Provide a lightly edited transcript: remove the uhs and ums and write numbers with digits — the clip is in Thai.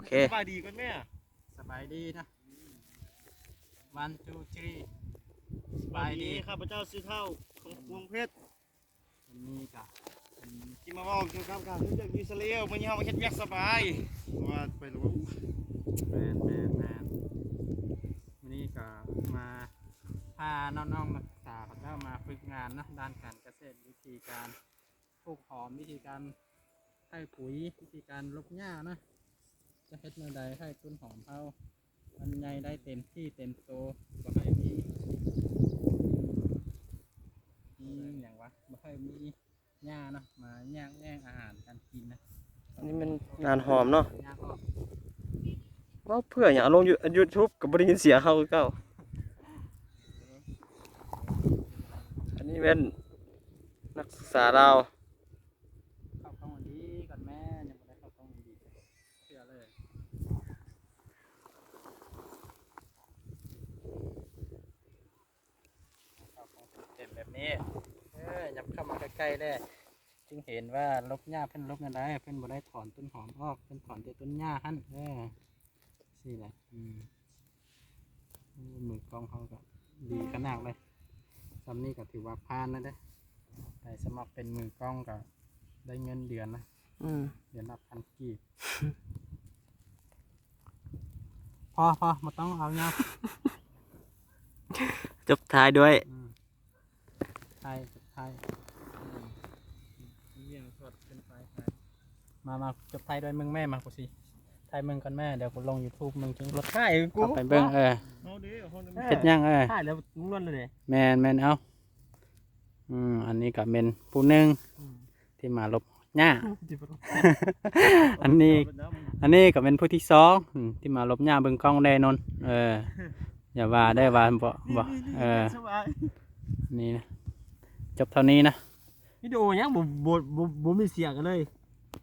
เคสบายดีกันแม่สบายดีนะวันจูทรีส ส บา บาย ย ดี ดีข้าพเจ้าซื้อเท่าของกรุงเพชร วันนี้ก็เป็น ที่มาบอกเกี่ยวกับการเรื่องอิสราเอลมันยังมาเฮ็ดเวียกสบายว่าไปหรือว่า แมนวันนี้ก็มาพาน้องๆนักศึกษาเขาเจ้ามาฝึกงานนะด้านการเกษตรวิธีการปลูกหอมวิธีการให้ปุ๋ยวิธีการลดหญ้านะจะเฮ็ดเมื่อใดให้ต้นหอมเขามันใหญ่ได้เต็มที่เต็มโตก็ให้มีอย่างวะบ่ให้มีหญ้าเนาะมาแย่งอาหารการกินนะ นี่มันงานหอมเนาะ หญ้าก็ ว่าเพื่ออย่างลงYouTube กับบริยินเสียงเขาคือเก่าอันนี้เป็นนักศึกษาเราว เข้ากล้องวันดีก่อนแม่ยังไม่ได้เข้ากล้องวันดีเชื่อเลยเข้ากล้องเต็มแบบนี้ยับเข้ามาใกล้ๆเลยจึงเห็นว่าลบหญ้าเพิ่นลบกันได้เพิ่นบ่ได้ถอนต้นหอมออกเพิ่นถอนแต่ต้นหญ้าหั่นสิแหละมือกล้องเขาก็ดีขนาดเลยซำนี้ก็ถือว่าผ่านแล้วเด้แต่สมัครเป็นมือกล้องก็ได้เงินเดือนนะ เดือนละ1,000 กีบ พอมาต้องเอาเงา จบท้ายด้วย ไทยเลี้ยงสดเป็นไฟมาจบไทยด้วยมึงแม่มากูสิไทยมึงกันแม่เดี๋ยวกูลง YouTube มึงจึงรถไทยกูไปเบิ่งเอาดิเอาคนนึง เฮ็ดยังใช่แล้วมึงล้วนเลย แมนเอาอันนี้ก็เป็นผู้หนึ่งที่มาลบหญ้า อันนี้ก็เป็นผู้ที่สองที่มาลบหญ้าเบิ่งกล้องแน่นอนอย่าว่าได้ว่าบ่นี่นะจบเท่านี้นะ วิดีโอยังบ่มีเสียงกันเลย